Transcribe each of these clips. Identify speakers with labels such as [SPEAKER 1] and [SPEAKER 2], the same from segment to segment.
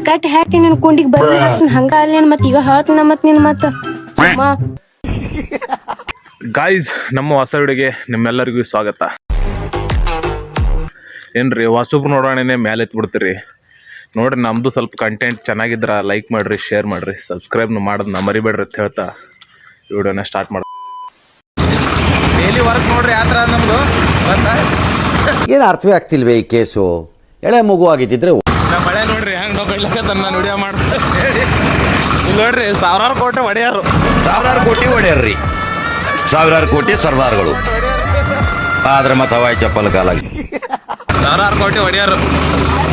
[SPEAKER 1] Cut ಹಾಕಿ ನಿನ್ ಕುಂಡಿಗೆ ಬರ್ರಿ ಹಂಗ ಅಲ್ಲಿ ಮತ್ ಈಗ ಹೇಳ್ತೀನಿ ಮತ್ ನಿನ್ ಮತ್ತ
[SPEAKER 2] ಗಾಯ್ಸ್, ನಮ್ಮ ಹೊಸ ವಿಡಿಯೋಗೆ ನಿಮ್ಮೆಲ್ಲರಿಗೂ ಸ್ವಾಗತ. ಏನ್ರಿ ಹೊಸಬ್ರು ನೋಡೋಣನೆ ಮೇಲೆ ಎತ್ಬಿಡ್ತೀರಿ ನೋಡ್ರಿ. ನಮ್ದು ಸ್ವಲ್ಪ ಕಂಟೆಂಟ್ ಚೆನ್ನಾಗಿದ್ರ ಲೈಕ್ ಮಾಡ್ರಿ, ಶೇರ್ ಮಾಡ್ರಿ, ಸಬ್ಸ್ಕ್ರೈಬ್ ಮಾಡೋದನ್ನ ಮರಿಬೇಡ್ರಿ ಅಂತ ಹೇಳ್ತಾ ವಿಡಿಯೋನ ಸ್ಟಾರ್ಟ್ ಮಾಡಿ. ಡೈಲಿ ವರ್ಕ್ ನೋಡ್ರಿ ಯಾವ ಥರ ನಮ್ದು
[SPEAKER 3] ಏನು ಅರ್ಥವೇ ಆಗ್ತಿಲ್ವೇ ಈ ಕೇಸು. ಎಳೆ ಮಗು ಆಗಿದ್ದಿದ್ರೆ
[SPEAKER 2] ನಮ್ಮ ಮಳೆ ನೋಡ್ರಿ ಹೆಂಗ್ ನಾವು ಬೆಳ್ಳಕತ್ತ ನಾನು ವಿಡಿಯೋ ಮಾಡ್ತಾ ಇಲ್ಲಿ ನೋಡ್ರಿ. ಸಾವಿರಾರು ಕೋಟಿ ಒಡೆಯರು,
[SPEAKER 3] ಸಾವಿರಾರು ಕೋಟಿ ಹೊಡೆಯರ್ರಿ, ಸಾವಿರಾರು ಕೋಟಿ ಸರ್ದಾರ್ಗಳು. ಆದ್ರೆ ಮತ್ತೆ ಹವಾಯಿ ಚಪ್ಪಲ್ ಕಾಲಾಗಿ
[SPEAKER 2] ಸಾವಿರಾರು ಕೋಟಿ ಹೊಡೆಯರು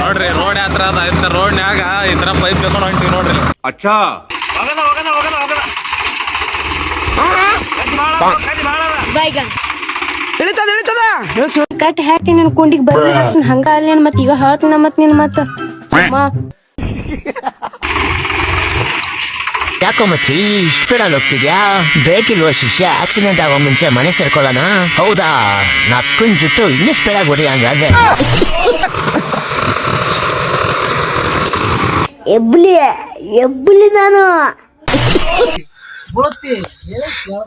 [SPEAKER 2] ನೋಡ್ರಿ. ರೋಡ್ ಯಾವ ಥರ ಅದ ಇಂಥ ರೋಡ್ನ್ಯಾಗ ಈ ಥರ ಪೈಪ್ ಬೇಕೊಂಡು ಹೊಂಟಿವಿ ನೋಡ್ರಿ.
[SPEAKER 3] ಅಚ್ಚಾ
[SPEAKER 1] ಕಟ್ ಹಾಕಿ ನಿನ್ ಕುಂಡಿಗೆ ಬರ್ರಿ ಹಂಗ ಅಲ್ಲಿ ಮತ್ ಈಗ ಹೇಳ್ತೀನಿ ಮತ್ ನಿನ್ ಮತ್ತ
[SPEAKER 4] ಯಾಕೋ ಮಚ್ಚಿ ಸ್ಪೀಡಲ್ಲಿ ಹೋಗ್ತಿದ್ಯಾ? ಬ್ರೇಕ್ ಇಲ್ವಾ ಶಿಷ್ಯ? ಆಕ್ಸಿಡೆಂಟ್ ಆಗೋ ಮುಂಚೆ ಮನೆ ಸೇರ್ಕೊಳ್ಳೋಣ. ಹೌದಾ, ನಕ್ಕನ್ ಜುಟ್ಟು ಇನ್ನೂ ಸ್ಪೀಡಾಗಿ ಹೊಡಿ ಹಂಗಾದ್ರೆ.
[SPEAKER 1] ಎಬ್ಬಲಿ ನಾನು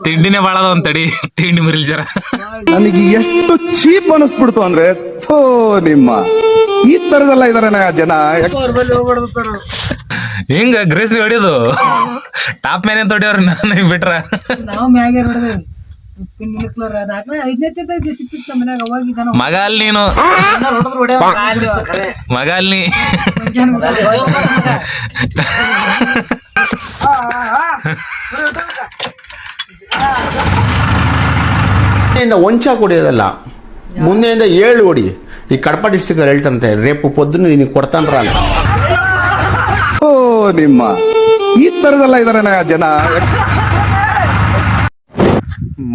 [SPEAKER 2] ತಿಂಡಿನೇ ಬಾಳದ ಒಂದ್ ತಡಿ, ತಿಂಡಿ ಮುರಿಲ್ ಜರ.
[SPEAKER 5] ನನಗೆ ಎಷ್ಟು ಚೀಪ್ ಅನಿಸ್ಬಿಡ್ತು ಅಂದ್ರೆ ಥೋ ನಿಮ್ಮ ಈ ತರದೆಲ್ಲ ಇದಾರೆ ಜನ.
[SPEAKER 2] ಹಿಂಗ ಗ್ರೇಸ್ ಹೊಡಿಯೋದು ಟಾಪ್ ಮ್ಯಾನ್ ಅಂತ ಹೊಡಿಯೋರು ನಾನು ಬಿಟ್ರ ಮಗ ಅಲ್ಲಿ ನೀನು ಮಗ ಅಲ್ಲಿ
[SPEAKER 3] ಒಂಚ ಕುಡಿಯೋದಲ್ಲ, ಮುಂದೆಯಿಂದ 7 ಹೊಡಿ. ಈ ಕಡಪ ಡಿಸ್ಟ್ರಿಕ್ಟ್ ಹೇಳ್ತಂತೆ ರೇಪು ಪೊದ್ದುನು ನಿನಗೆ ಕೊಡ್ತಾನ್ರ.
[SPEAKER 5] ಓ ನಿಮ್ಮ ಈ ತರದೆಲ್ಲ ಇದಾರೆ ಜನ.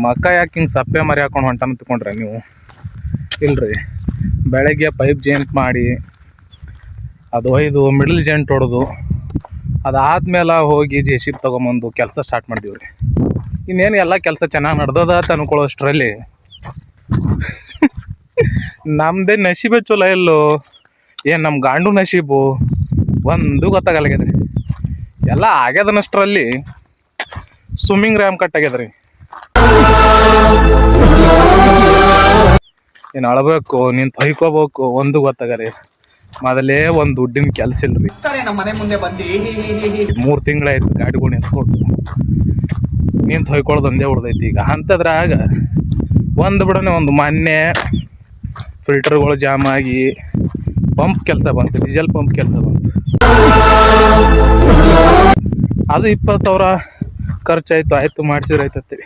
[SPEAKER 2] ಮಕ್ಕ ಯಾಕೆ ಹಿಂಗೆ ಸಪ್ಪೆ ಮರಿ ಹಾಕೊಂಡು ಹೊಂಟಾನ ತಿಳ್ಕೊಂಡ್ರೆ ನೀವು? ಇಲ್ರಿ, ಬೆಳಗ್ಗೆ ಪೈಪ್ ಜೇಂಟ್ ಮಾಡಿ ಅದು ಒಯ್ದು ಮಿಡಲ್ ಜೇಂಟ್ ಹೊಡೆದು ಅದಾದ್ಮೇಲೆ ಹೋಗಿ JCB ತೊಗೊಂಬಂದು ಕೆಲಸ ಸ್ಟಾರ್ಟ್ ಮಾಡಿದೀವಿ ರೀ. ಇನ್ನೇನು ಎಲ್ಲ ಕೆಲಸ ಚೆನ್ನಾಗಿ ನಡೆದದ ಅಂತ ಅನ್ಕೊಳ್ಳೋಷ್ಟರಲ್ಲಿ ನಮ್ಮದೇ ನಶೀಬೇ ಚಲೋ ಎಲ್ಲೋ ಏನು ನಮ್ಮ ಗಾಂಡು ನಶೀಬು ಒಂದು ಗೊತ್ತಾಗಲ್ಲಾಗ್ಯದ ರೀ. ಎಲ್ಲ ಆಗ್ಯದನಷ್ಟರಲ್ಲಿ ಸ್ವಿಮ್ಮಿಂಗ್ ರ್ಯಾಮ್ ಕಟ್ ಆಗ್ಯದ ರೀ. ಏನು ಅಳಬೇಕು, ನೀನು ಹೊಯ್ಕೋಬೇಕು ಒಂದು ಗೊತ್ತಾಗರಿ. ಮೊದಲೇ ಒಂದು ದುಡ್ಡಿನ ಕೆಲಸ ಇಲ್ರಿ.
[SPEAKER 6] ಮನೆ ಮುಂದೆ ಬಂದು
[SPEAKER 2] 3 ತಿಂಗಳಾಯ್ತು ಗಾಡಿಗಳು ನಿಂತ್ಕೊಂಡು ನಿಂತು ಹೊಯ್ಕೊಳ್ಳೋದು ಒಂದೇ ಉಳ್ದೈತಿ. ಈಗ ಅಂಥದ್ರಾಗ ಒಂದು ಬಿಡೋಣ, ಒಂದು ಮೊನ್ನೆ ಫಿಲ್ಟರ್ಗಳು ಜಾಮ್ ಆಗಿ ಪಂಪ್ ಕೆಲಸ ಬಂತು, ಡೀಸೆಲ್ ಪಂಪ್ ಕೆಲಸ ಬಂತು. ಅದು 20,000 ಖರ್ಚಾಯ್ತು. ಆಯಿತು ಮಾಡಿಸಿದ್ರೆ ಆಯ್ತತ್ತೀವಿ,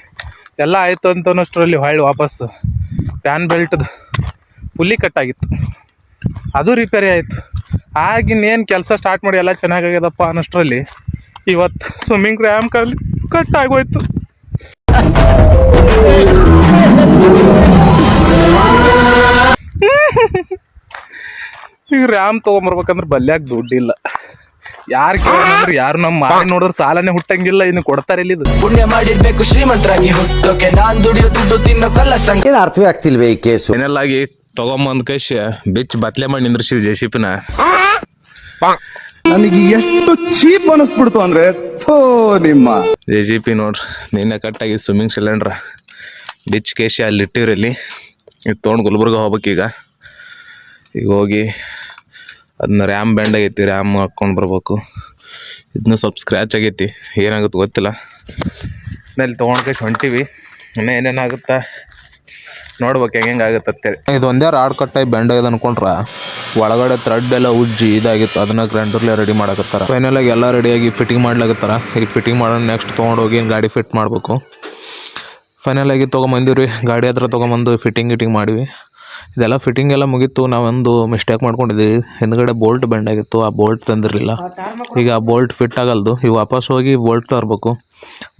[SPEAKER 2] ಎಲ್ಲ ಆಯಿತು ಅಂತ ಅನ್ನೋಷ್ಟರಲ್ಲಿ ಹೊಳ್ಳಿ ವಾಪಸ್ಸು ಫ್ಯಾನ್ ಬೆಲ್ಟ್ದು ಫುಲ್ಲಿ ಕಟ್ಟಾಗಿತ್ತು, ಅದು ರಿಪೇರಿ ಆಯಿತು. ಆಗಿನ್ನೇನು ಕೆಲಸ ಸ್ಟಾರ್ಟ್ ಮಾಡಿ ಎಲ್ಲ ಚೆನ್ನಾಗಾಗ್ಯದಪ್ಪ ಅನ್ನೋಷ್ಟರಲ್ಲಿ ಇವತ್ತು ಸ್ವಿಮ್ಮಿಂಗ್ ರ್ಯಾಮ್ ಕಟ್ ಆಗೋಯ್ತು. ಈಗ ರ್ಯಾಮ್ ತೊಗೊಂಬರ್ಬೇಕಂದ್ರೆ ಬಲ್ಯಾಗ ದುಡ್ಡಿಲ್ಲ. ಯಾರು ಕೇಳಿದ್ರೆ ಯಾರು ನಮ್ಮ ಮಾರಿ ನೋಡಿದ್ರೆ ಸಾಲನೇ ಹುಟ್ಟಂಗಿಲ್ಲ. ಇನ್ನು ಕೊಡ್ತಾರೆ ಇಲ್ಲಿದು
[SPEAKER 6] ಪುಣ್ಯ ಮಾಡಿರ್ಬೇಕು ಶ್ರೀಮಂತರಾಗಿ ಹುಟ್ಟೋಕೆ, ನಾನ್ ದುಡಿಯೋ ದುಡ್ಡು ತಿನ್ನೋ ಕಲ್ಲ ಸಂಖ್ಯೆ.
[SPEAKER 3] ಏನು ಅರ್ಥವೇ ಆಗ್ತಿಲ್ವೇ ಈ ಕೇಸು.
[SPEAKER 2] ಫೈನಲ್ಲಾಗಿ ತೊಗೊಂಬಂದ್ ಕೈಶಿ ಬಿಚ್ಚ ಬತ್ಲೆ ಮಾಡಿ ನಿಂದ್ರಿಸಿವಿ JCBನ.
[SPEAKER 5] ನನಗೆ ಎಷ್ಟು ಚೀಪ್ ಅನಿಸ್ಬಿಡ್ತು ಅಂದ್ರೆ ಥೋ ನಿಮ್ಮ
[SPEAKER 2] JCB ನೋಡ್ರಿ ನಿನ್ನೆ ಕಟ್ಟಾಗಿ ಸ್ವಿಮ್ಮಿಂಗ್ ಸಿಲಿಂಡ್ರ ಬಿಚ್ ಕೇಶಿ ಅಲ್ಲಿ ಇಟ್ಟಿವ್ರಲ್ಲಿ. ಇದು ತೊಗೊಂಡು ಗುಲ್ಬರ್ಗ ಹೋಗ್ಬೇಕೀಗ. ಈಗ ಹೋಗಿ ಅದನ್ನ ರ್ಯಾಮ್ ಬ್ಯಾಂಡ್ ಆಗೈತಿ, ರ್ಯಾಮ್ ಹಾಕ್ಕೊಂಡು ಬರ್ಬೇಕು. ಇದನ್ನ ಸ್ವಲ್ಪ ಸ್ಕ್ರ್ಯಾಚ್ ಆಗೈತಿ, ಏನಾಗುತ್ತೆ ಗೊತ್ತಿಲ್ಲ. ಇಲ್ಲಿ ತೊಗೊಂಡು ಕೈಸಿ ಹೊಂಟಿವಿ. ಇನ್ನೂ ಏನೇನಾಗುತ್ತಾ ನೋಡ್ಬೇಕು ಹೆಂಗೆ ಆಗುತ್ತೆ ಅಂತೇಳಿ. ಇದು ಒಂದೇ ರಾಡ್ ಕಟ್ಟಾಗಿ ಬ್ಯಾಂಡ್ ಆಗಿದೆ ಅನ್ಕೊಂಡ್ರೆ ಒಳಗಡೆ ಥ್ರೆಡ್ ಎಲ್ಲ ಉಜ್ಜಿ ಇದಾಗಿತ್ತು. ಅದನ್ನ ಗ್ರೈಂಡರ್ಲೆ ರೆಡಿ ಮಾಡಕತ್ತಾರ. ಫೈನಲ್ ಆಗಿ ಎಲ್ಲ ರೆಡಿಯಾಗಿ ಫಿಟ್ಟಿಂಗ್ ಮಾಡ್ಲಾಗತ್ತಾರ. ಈಗ ಫಿಟ್ಟಿಂಗ್ ಮಾಡೋಣ, ನೆಕ್ಸ್ಟ್ ತೊಗೊಂಡೋಗಿ ಗಾಡಿ ಫಿಟ್ ಮಾಡಬೇಕು. ಫೈನಲ್ ಆಗಿ ತೊಗೊಂಬಂದಿವ್ರಿ, ಗಾಡಿ ಹತ್ರ ತೊಗೊಂಬಂದು ಫಿಟ್ಟಿಂಗ್ ಮಾಡಿವಿ. ಇದೆಲ್ಲ ಫಿಟ್ಟಿಂಗ್ ಎಲ್ಲ ಮುಗೀತು. ನಾವೊಂದು ಮಿಸ್ಟೇಕ್ ಮಾಡ್ಕೊಂಡಿದ್ದೀವಿ, ಹಿಂದ್ಗಡೆ ಬೋಲ್ಟ್ ಬೆಂಡ್ ಆಗಿತ್ತು, ಆ ಬೋಲ್ಟ್ ತಂದಿರಲಿಲ್ಲ. ಈಗ ಆ ಬೋಲ್ಟ್ ಫಿಟ್ ಆಗಲ್ದು. ಈಗ ವಾಪಸ್ ಹೋಗಿ ಬೋಲ್ಟ್ ತರಬೇಕು,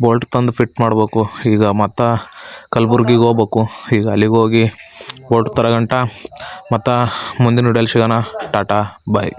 [SPEAKER 2] ಬೋಲ್ಟ್ ತಂದು ಫಿಟ್ ಮಾಡಬೇಕು. ಈಗ ಮತ್ತು ಕಲಬುರ್ಗಿಗೆ ಹೋಗ್ಬೇಕು. ಈಗ ಅಲ್ಲಿಗೆ ಹೋಗಿ ಬೋಲ್ಟ್ ತರಗಂಟ ಮತ್ತು ಮುಂದಿನ ವಿಡಿಯೋಲಿ ಸಿಗೋಣ. ಟಾಟಾ ಬಾಯ್.